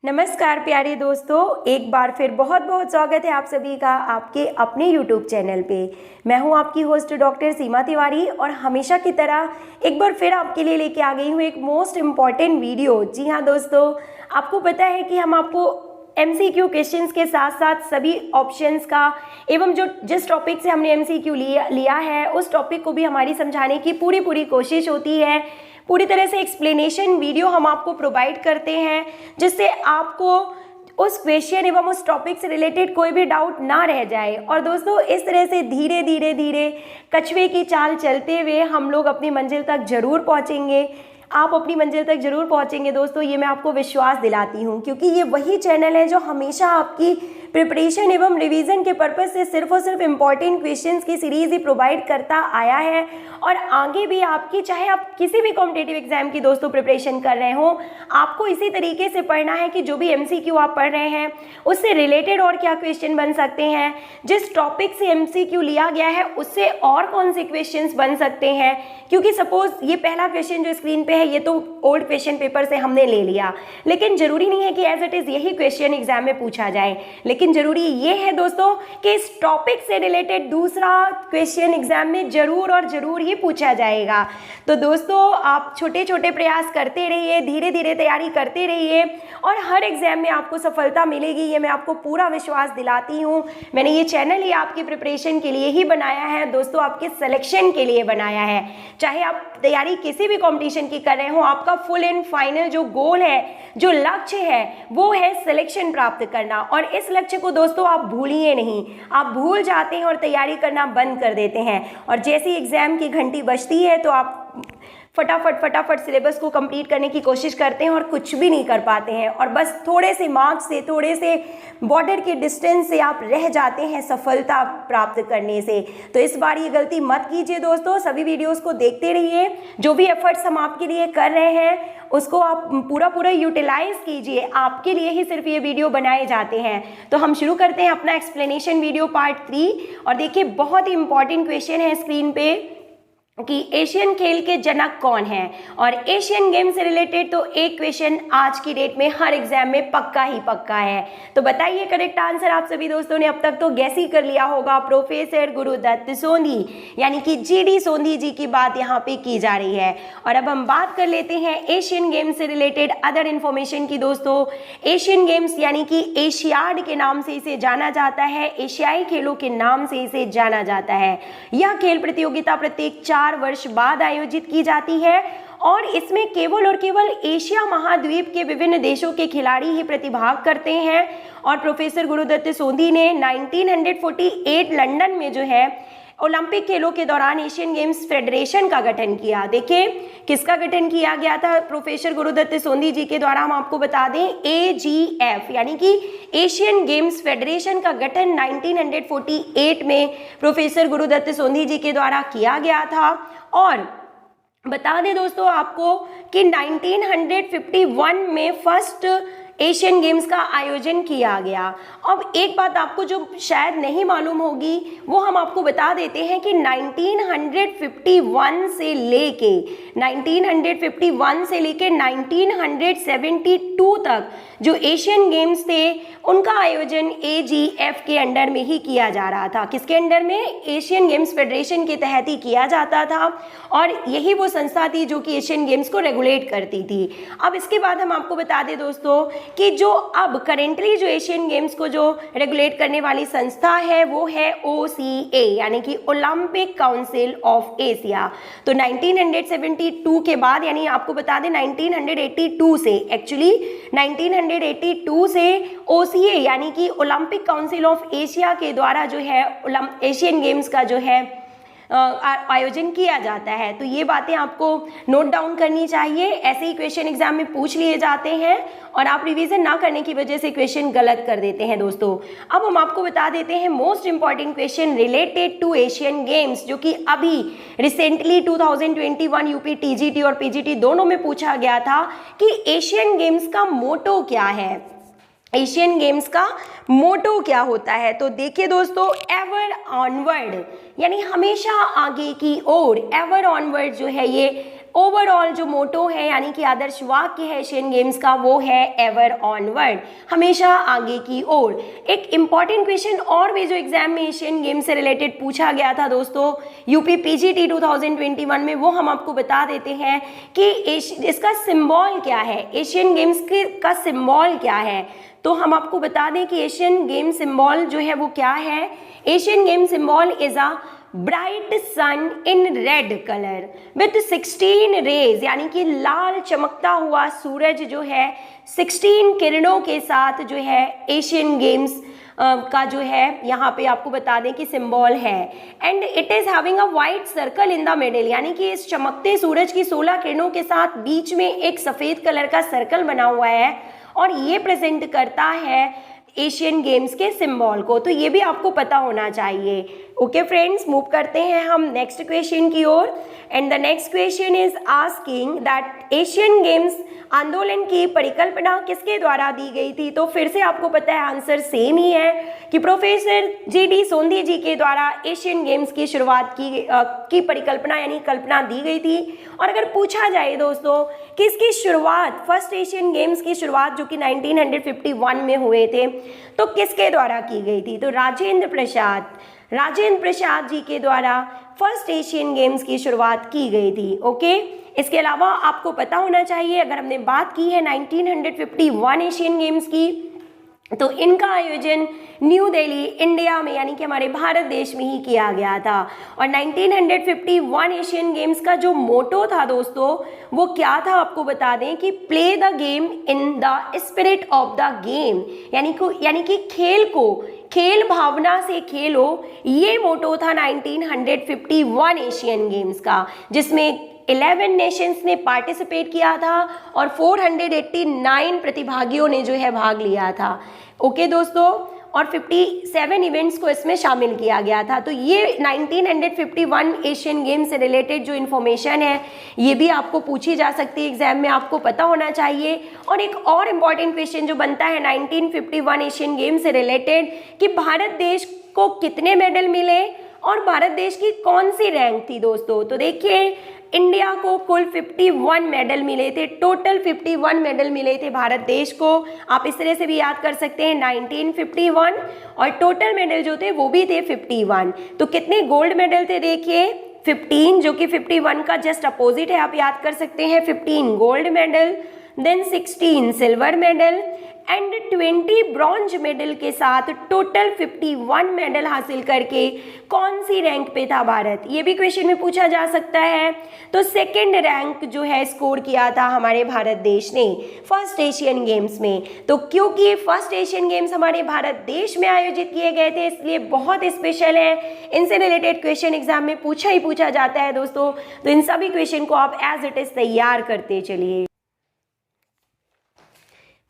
नमस्कार प्यारे दोस्तों, एक बार फिर बहुत बहुत स्वागत है आप सभी का आपके अपने YouTube चैनल पे। मैं हूं आपकी होस्ट डॉक्टर सीमा तिवारी और हमेशा की तरह एक बार फिर आपके लिए लेके आ गई हूं एक मोस्ट इम्पॉर्टेंट वीडियो। जी हां दोस्तों, आपको पता है कि हम आपको MCQ क्वेश्चंस के साथ साथ सभी ऑप्शंस का एवं जो जिस टॉपिक से हमने MCQ लिया है उस टॉपिक को भी हमारी समझाने की पूरी कोशिश होती है। पूरी तरह से एक्सप्लेनेशन वीडियो हम आपको प्रोवाइड करते हैं जिससे आपको उस क्वेश्चन एवं उस टॉपिक से रिलेटेड कोई भी डाउट ना रह जाए। और दोस्तों, इस तरह से धीरे कछुए की चाल चलते हुए हम लोग अपनी मंजिल तक जरूर पहुंचेंगे। आप अपनी मंजिल तक जरूर पहुंचेंगे दोस्तों, ये मैं आपको विश्वास दिलाती हूँ, क्योंकि ये वही चैनल है जो हमेशा आपकी प्रिपरेशन एवं रिवीजन के पर्पस से सिर्फ और सिर्फ इम्पॉर्टेंट क्वेश्चंस की सीरीज ही प्रोवाइड करता आया है। और आगे भी आपकी, चाहे आप किसी भी कॉम्पिटिटिव एग्जाम की दोस्तों प्रिपरेशन कर रहे हो, आपको इसी तरीके से पढ़ना है कि जो भी MCQ आप पढ़ रहे हैं उससे रिलेटेड और क्या क्वेश्चन बन सकते हैं, जिस टॉपिक से MCQ लिया गया है उससे और कौन से क्वेश्चंस बन सकते हैं। क्योंकि सपोज ये पहला क्वेश्चन जो स्क्रीन पे है ये तो ओल्ड क्वेश्चन पेपर से हमने ले लिया, लेकिन जरूरी नहीं है कि एज इट इज यही क्वेश्चन एग्जाम में पूछा जाए। लेकिन जरूरी ये है दोस्तों कि इस टॉपिक से रिलेटेड दूसरा क्वेश्चन एग्जाम में जरूर और जरूर ही पूछा जाएगा। तो दोस्तों, आप छोटे छोटे प्रयास करते रहिए, धीरे तैयारी करते रहिए और हर एग्जाम में आपको सफलता मिलेगी, ये मैं आपको पूरा विश्वास दिलाती हूँ। मैंने ये चैनल ही आपकी प्रिपरेशन के लिए ही बनाया है दोस्तों, आपके सिलेक्शन के लिए बनाया है। चाहे आप तैयारी किसी भी कंपटीशन की कर रहे हो, आपका फुल एंड फाइनल जो गोल है, जो लक्ष्य है, वो है सिलेक्शन प्राप्त करना। और इस लक्ष्य को दोस्तों आप भूलिए नहीं। आप भूल जाते हैं और तैयारी करना बंद कर देते हैं, और जैसे एग्जाम की घंटी बजती है तो आप फटाफट सिलेबस को कंप्लीट करने की कोशिश करते हैं और कुछ भी नहीं कर पाते हैं, और बस थोड़े से मार्क्स से, थोड़े से बॉर्डर के डिस्टेंस से आप रह जाते हैं सफलता प्राप्त करने से। तो इस बार ये गलती मत कीजिए दोस्तों, सभी वीडियोस को देखते रहिए। जो भी एफर्ट्स हम आपके लिए कर रहे हैं उसको आप पूरा यूटिलाइज कीजिए, आपके लिए ही सिर्फ ये वीडियो बनाए जाते हैं। तो हम शुरू करते हैं अपना एक्सप्लेनेशन वीडियो पार्ट 3। और देखिए, बहुत ही इंपॉर्टेंट क्वेश्चन है स्क्रीन पे कि एशियन खेल के जनक कौन हैं। और एशियन गेम से रिलेटेड तो एक क्वेश्चन आज की डेट में हर एग्जाम में पक्का ही पक्का है। तो बताइए करेक्ट आंसर। आप सभी दोस्तों ने अब तक तो गैस ही कर लिया होगा, प्रोफेसर गुरुदत्त सोंधी यानी कि GD सोंधी जी की बात यहाँ पे की जा रही है। और अब हम बात कर लेते हैं एशियन गेम्स से रिलेटेड अदर इन्फॉर्मेशन की दोस्तों। एशियन गेम्स यानी कि एशियाड के नाम से इसे जाना जाता है, एशियाई खेलों के नाम से इसे जाना जाता है। यह खेल प्रतियोगिता प्रत्येक 4 वर्ष बाद आयोजित की जाती है और इसमें केवल और केवल एशिया महाद्वीप के विभिन्न देशों के खिलाड़ी ही प्रतिभाग करते हैं। और प्रोफेसर गुरुदत्त सोंधी ने 1948 लंदन में जो है ओलंपिक खेलों के दौरान एशियन गेम्स फेडरेशन का गठन किया। देखिए, किसका गठन किया गया था प्रोफेसर गुरुदत्त सोंधी जी के द्वारा, हम आपको बता दें AGF यानी कि एशियन गेम्स फेडरेशन का गठन 1948 में प्रोफेसर गुरुदत्त सोंधी जी के द्वारा किया गया था। और बता दें दोस्तों आपको कि 1951 में फर्स्ट एशियन गेम्स का आयोजन किया गया। अब एक बात आपको जो शायद नहीं मालूम होगी वो हम आपको बता देते हैं कि 1951 से लेके 1972 तक जो एशियन गेम्स थे उनका आयोजन AGF के अंडर में ही किया जा रहा था। किसके अंडर में? एशियन गेम्स फेडरेशन के तहत ही किया जाता था, और यही वो संस्था थी जो कि एशियन गेम्स को रेगुलेट करती थी। अब इसके बाद हम आपको बता दें दोस्तों कि जो अब करेंटली जो एशियन गेम्स को जो रेगुलेट करने वाली संस्था है वो है OCA यानी कि ओलंपिक काउंसिल ऑफ एशिया। तो 1972 के बाद, यानी आपको बता दें 1982 से, एक्चुअली 1982 से OCA यानी कि ओलंपिक काउंसिल ऑफ एशिया के द्वारा जो है एशियन गेम्स का जो है आयोजन किया जाता है। तो ये बातें आपको नोट डाउन करनी चाहिए, ऐसे ही क्वेश्चन एग्जाम में पूछ लिए जाते हैं और आप रिवीजन ना करने की वजह से क्वेश्चन गलत कर देते हैं दोस्तों। अब हम आपको बता देते हैं most important question related to Asian games, जो कि अभी रिसेंटली 2021 यूपी TGT और PGT दोनों में पूछा गया था कि एशियन गेम्स का मोटो क्या है। एशियन गेम्स का मोटो क्या होता है? तो देखिए दोस्तों, एवर ऑनवर्ड यानी हमेशा आगे की ओर, एवर ऑनवर्ड जो है ये ओवरऑल जो मोटो है यानी कि आदर्श वाक्य है एशियन गेम्स का वो है एवर ऑनवर्ड, हमेशा आगे की ओर। एक इंपॉर्टेंट क्वेश्चन और भी जो एग्जाम में एशियन गेम्स से रिलेटेड पूछा गया था दोस्तों यूपी पीजीटी 2021 में, वो हम आपको बता देते हैं कि इसका सिंबल क्या है, एशियन गेम्स का सिंबल क्या है। तो हम आपको बता दें कि एशियन गेम सिंबल जो है वो क्या है। Asian game symbol is a bright sun in red colour with 16 rays, यानी कि लाल चमकता हुआ सूरज जो है 16 किरणों के साथ जो है एशियन गेम्स का जो है यहाँ पे आपको बता दें कि सिंबल है। And it is having a white circle in the middle, यानी कि इस चमकते सूरज की 16 किरणों के साथ बीच में एक सफेद कलर का सर्कल बना हुआ है और ये प्रेजेंट करता है एशियन गेम्स के सिंबल को। तो ये भी आपको पता होना चाहिए। ओके फ्रेंड्स, मूव करते हैं हम नेक्स्ट क्वेश्चन की ओर। And the next question is asking that Asian Games आंदोलन की परिकल्पना किसके द्वारा दी गई थी। तो फिर से आपको पता है आंसर सेम ही है कि प्रोफेसर जी.डी. सोंधी जी के द्वारा एशियन गेम्स की शुरुआत की परिकल्पना यानी कल्पना दी गई थी। और अगर पूछा जाए दोस्तों कि इसकी शुरुआत, फर्स्ट एशियन गेम्स की शुरुआत जो कि 1951 में हुए थे, तो किसके द्वारा की गई थी। तो राजेंद्र प्रसाद जी के द्वारा फर्स्ट एशियन गेम्स की शुरुआत की गई थी। ओके, इसके अलावा आपको पता होना चाहिए, अगर हमने बात की है 1951 एशियन गेम्स की, तो इनका आयोजन न्यू दिल्ली इंडिया में यानी कि हमारे भारत देश में ही किया गया था। और 1951 एशियन गेम्स का जो मोटो था दोस्तों वो क्या था आपको बता दें कि play the game in the spirit of the game, यानी कि खेल भावना से खेलो, ये मोटो था 1951 एशियन गेम्स का, जिसमें 11 नेशंस ने पार्टिसिपेट किया था और 489 प्रतिभागियों ने जो है भाग लिया था। ओके दोस्तों, और 57 इवेंट्स को इसमें शामिल किया गया था। तो ये 1951 एशियन गेम्स से रिलेटेड जो इन्फॉर्मेशन है ये भी आपको पूछी जा सकती है एग्जाम में, आपको पता होना चाहिए। और एक और इम्पॉर्टेंट क्वेश्चन जो बनता है 1951 एशियन गेम्स से रिलेटेड कि भारत देश को कितने मेडल मिले और भारत देश की कौन सी रैंक थी दोस्तों। तो देखिए इंडिया को कुल 51 मेडल मिले थे, टोटल 51 मेडल मिले थे भारत देश को। आप इस तरह से भी याद कर सकते हैं 1951 और टोटल मेडल जो थे वो भी थे 51। तो कितने गोल्ड मेडल थे देखिए 15, जो कि 51 का जस्ट अपोजिट है, आप याद कर सकते हैं 15 gold medal, then 16 silver medal and 20 bronze medal के साथ टोटल 51 मेडल हासिल करके कौन सी रैंक पे था भारत, ये भी क्वेश्चन में पूछा जा सकता है। तो सेकंड रैंक जो है स्कोर किया था हमारे भारत देश ने फर्स्ट एशियन गेम्स में। तो क्योंकि फर्स्ट एशियन गेम्स हमारे भारत देश में आयोजित किए गए थे इसलिए बहुत स्पेशल है, इनसे रिलेटेड क्वेश्चन एग्जाम में पूछा जाता है दोस्तों। तो इन सभी क्वेश्चन को आप एज इट इज तैयार करते चलिए।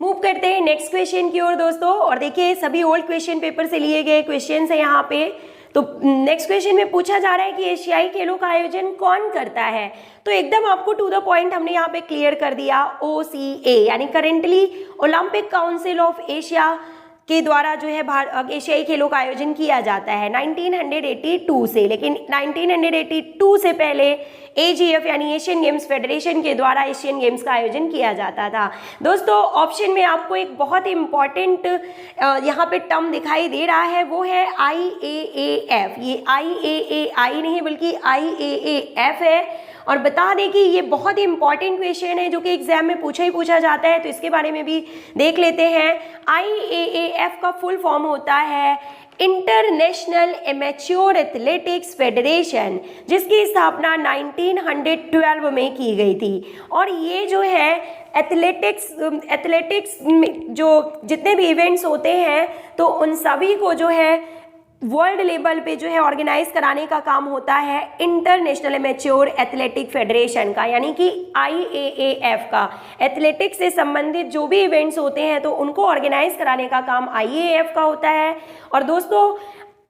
मूव करते हैं नेक्स्ट क्वेश्चन की ओर दोस्तों, और देखिए सभी ओल्ड क्वेश्चन पेपर से लिए गए क्वेश्चन है यहाँ पे। तो नेक्स्ट क्वेश्चन में पूछा जा रहा है कि एशियाई खेलों का आयोजन कौन करता है। तो एकदम आपको टू द पॉइंट हमने यहाँ पे क्लियर कर दिया, OCA यानी currently Olympic council of Asia के द्वारा जो है एशियाई खेलों का आयोजन किया जाता है 1982 से, लेकिन 1982 से पहले AGF यानी एशियन गेम्स फेडरेशन के द्वारा एशियन गेम्स का आयोजन किया जाता था। दोस्तों ऑप्शन में आपको एक बहुत ही इम्पॉर्टेंट यहाँ पे टर्म दिखाई दे रहा है, वो है IAAF। ये IAAI नहीं बल्कि IAAF है। और बता दें कि ये बहुत ही इंपॉर्टेंट क्वेश्चन है जो कि एग्जाम में पूछा जाता है, तो इसके बारे में भी देख लेते हैं। IAAF का फुल फॉर्म होता है इंटरनेशनल एमेच्योर एथलेटिक्स फेडरेशन, जिसकी स्थापना 1912 में की गई थी। और ये जो है एथलेटिक्स जो जितने भी इवेंट्स होते हैं तो उन सभी को जो है वर्ल्ड लेवल पे जो है ऑर्गेनाइज कराने का काम होता है इंटरनेशनल एमेच्योर एथलेटिक फेडरेशन का, यानी कि IAAF का। एथलेटिक्स से संबंधित जो भी इवेंट्स होते हैं तो उनको ऑर्गेनाइज कराने का काम IAAF का होता है। और दोस्तों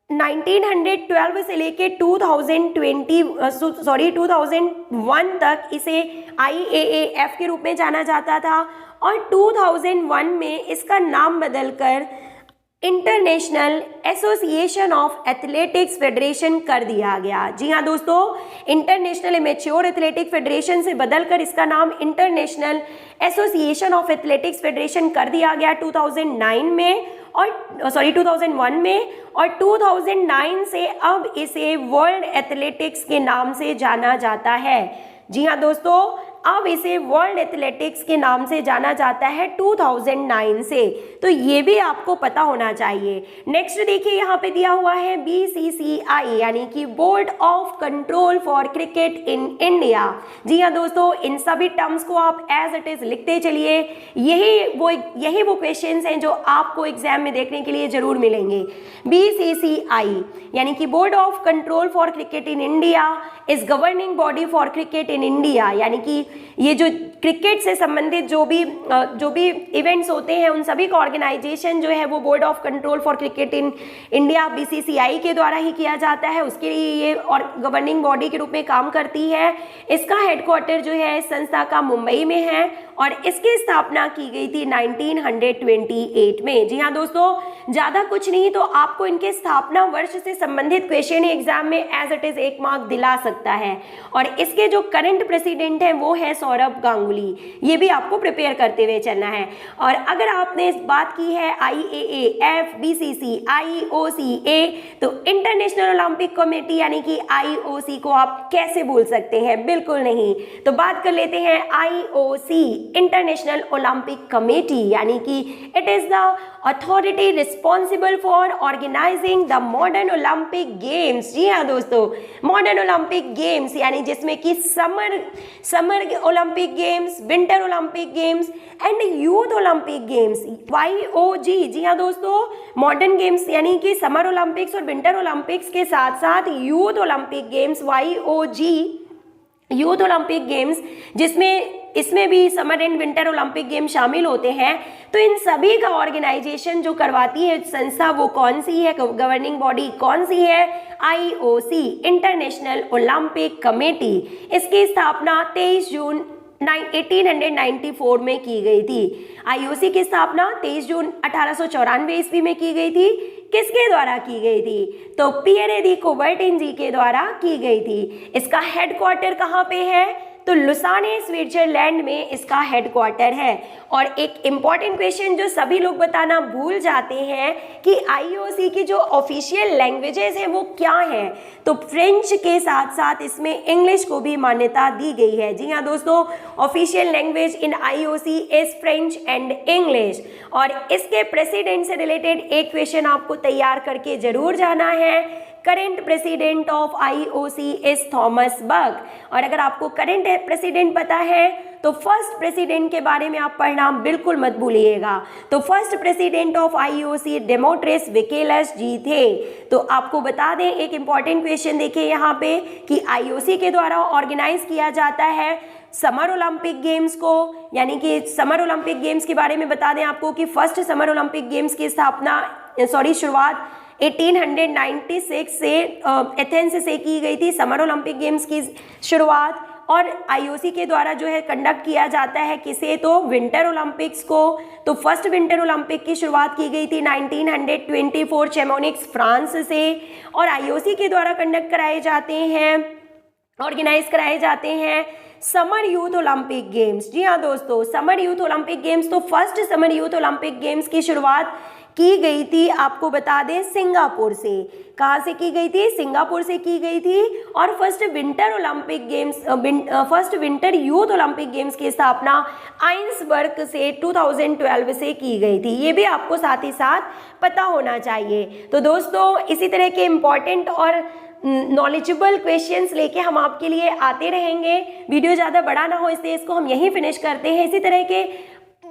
1912 से लेके 2001 तक इसे IAAF के रूप में जाना जाता था और 2001 में इसका नाम बदलकर international association of athletics federation कर दिया गया। जी हाँ दोस्तों, इंटरनेशनल इमेच्योर एथलेटिक फेडरेशन से बदलकर इसका नाम international association of athletics federation कर दिया गया 2001 में, और 2009 से अब इसे वर्ल्ड एथलेटिक्स के नाम से जाना जाता है। जी हाँ दोस्तों, अब इसे वर्ल्ड एथलेटिक्स के नाम से जाना जाता है 2009 से, तो ये भी आपको पता होना चाहिए। नेक्स्ट देखिए, यहाँ पे दिया हुआ है BCCI यानी कि board of control for cricket in India. जी हाँ दोस्तों, इन सभी टर्म्स को आप एज इट इज लिखते चलिए। यही वो क्वेश्चंस हैं जो आपको एग्जाम में देखने के लिए जरूर मिलेंगे। BCCI यानी कि board of control for cricket in India is governing body for cricket in India, यानी कि ये जो क्रिकेट से संबंधित जो भी इवेंट्स होते हैं उन सभी का ऑर्गेनाइजेशन जो है वो board of control for cricket in India BCCI के द्वारा ही किया जाता है। उसके लिए ये और गवर्निंग बॉडी के रूप में काम करती है। इसका हेडक्वार्टर जो है इस संस्था का मुंबई में है और इसकी स्थापना की गई थी 1928 में। जी हाँ दोस्तों, ज़्यादा कुछ नहीं तो आपको इनके स्थापना वर्ष से संबंधित क्वेश्चन एग्जाम में एज इट इज 1 मार्क दिला सकता है। और इसके जो करंट प्रेसिडेंट हैं वो है सौरभ गांगुली। ये भी आपको प्रिपेयर करते हुए चलना है। और अगर आपने बात की है IAAF, BCCI, IOCA, तो इंटरनेशनल ओलंपिक कमेटी यानी कि IOC को आप कैसे भूल सकते हैं? बिल्कुल नहीं। तो बात कर लेते हैं IOC, इंटरनेशनल ओलंपिक कमेटी, यानी कि it is the authority responsible for organizing the modern Olympic Games. जी हाँ दोस्तों, मॉडर्न ओलंपिक गेम्स यानी जिसमें कि summer Olympic Games, winter Olympic Games and youth Olympic Games, YOG। जी हाँ दोस्तों, मॉडर्न गेम्स यानी कि समर ओलंपिक्स और विंटर ओलंपिक्स के साथ साथ youth Olympic Games YOG, youth Olympic Games, इसमें भी summer and winter Olympic game शामिल होते हैं। तो इन सभी का ऑर्गेनाइजेशन जो करवाती है संस्था वो कौन सी है, गवर्निंग बॉडी कौन सी है? IOC, international Olympic committee. इसकी स्थापना 23 जून 1894 में की गई थी। IOC की स्थापना 23 जून 1894 ईस्वी में की गई थी। किसके द्वारा की गई थी? तो पियरे दी कुबर्टिन जी के द्वारा की गई थी। इसका हेडक्वार्टर कहाँ पे है? तो लुसाने, स्विट्जरलैंड में इसका हेडक्वार्टर है। और एक इम्पॉर्टेंट क्वेश्चन जो सभी लोग बताना भूल जाते हैं कि IOC की जो ऑफिशियल लैंग्वेजेस हैं वो क्या हैं? तो फ्रेंच के साथ साथ इसमें इंग्लिश को भी मान्यता दी गई है। जी हाँ दोस्तों, official language in IOC is French and English. और इसके प्रेसिडेंट से रिलेटेड एक क्वेश्चन आपको तैयार करके जरूर जाना है। Current president of IOC is Thomas Bach. और अगर आपको करंट प्रेसिडेंट पता है तो फर्स्ट प्रेसिडेंट के बारे में आप पढ़ना बिल्कुल मत भूलिएगा। तो फर्स्ट प्रेसिडेंट ऑफ IOC डेमोट्रिस विकेलस जी थे। तो आपको बता दें, एक इंपॉर्टेंट क्वेश्चन देखिए यहाँ पे कि IOC के द्वारा ऑर्गेनाइज किया जाता है समर ओलंपिक गेम्स को, यानी कि समर ओलंपिक गेम्स के बारे में बता दें आपको कि फर्स्ट समर ओलंपिक गेम्स की शुरुआत 1896 से एथेंस से की गई थी। समर ओलंपिक गेम्स की शुरुआत और IOC के द्वारा जो है कंडक्ट किया जाता है किसे? तो विंटर ओलंपिक्स को। तो फर्स्ट विंटर ओलंपिक की शुरुआत की गई थी 1924 चैमोनिक्स फ्रांस से। और IOC के द्वारा कंडक्ट कराए जाते हैं, ऑर्गेनाइज कराए जाते हैं समर यूथ ओलंपिक गेम्स। जी हाँ दोस्तों, समर यूथ ओलंपिक गेम्स। तो first summer youth Olympic games की शुरुआत की गई थी, आपको बता दें, सिंगापुर से। कहाँ से की गई थी? सिंगापुर से की गई थी। और first winter Olympic games, first winter youth Olympic games की स्थापना आइंसबर्ग से 2012 से की गई थी। ये भी आपको साथ ही साथ पता होना चाहिए। तो दोस्तों, इसी तरह के इम्पॉर्टेंट और नॉलेजेबल क्वेश्चंस लेके हम आपके लिए आते रहेंगे। वीडियो ज़्यादा बड़ा ना हो इसलिए इसको हम यहीं फिनिश करते हैं। इसी तरह के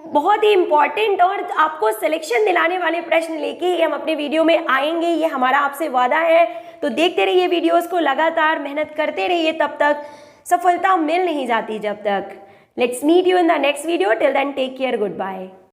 बहुत ही इम्पॉर्टेंट और आपको सिलेक्शन दिलाने वाले प्रश्न लेके ही हम अपने वीडियो में आएंगे, ये हमारा आपसे वादा है। तो देखते रहिए वीडियोस को, लगातार मेहनत करते रहिए, तब तक सफलता मिल नहीं जाती जब तक। Let's meet you in the next video. Till then take care, good bye.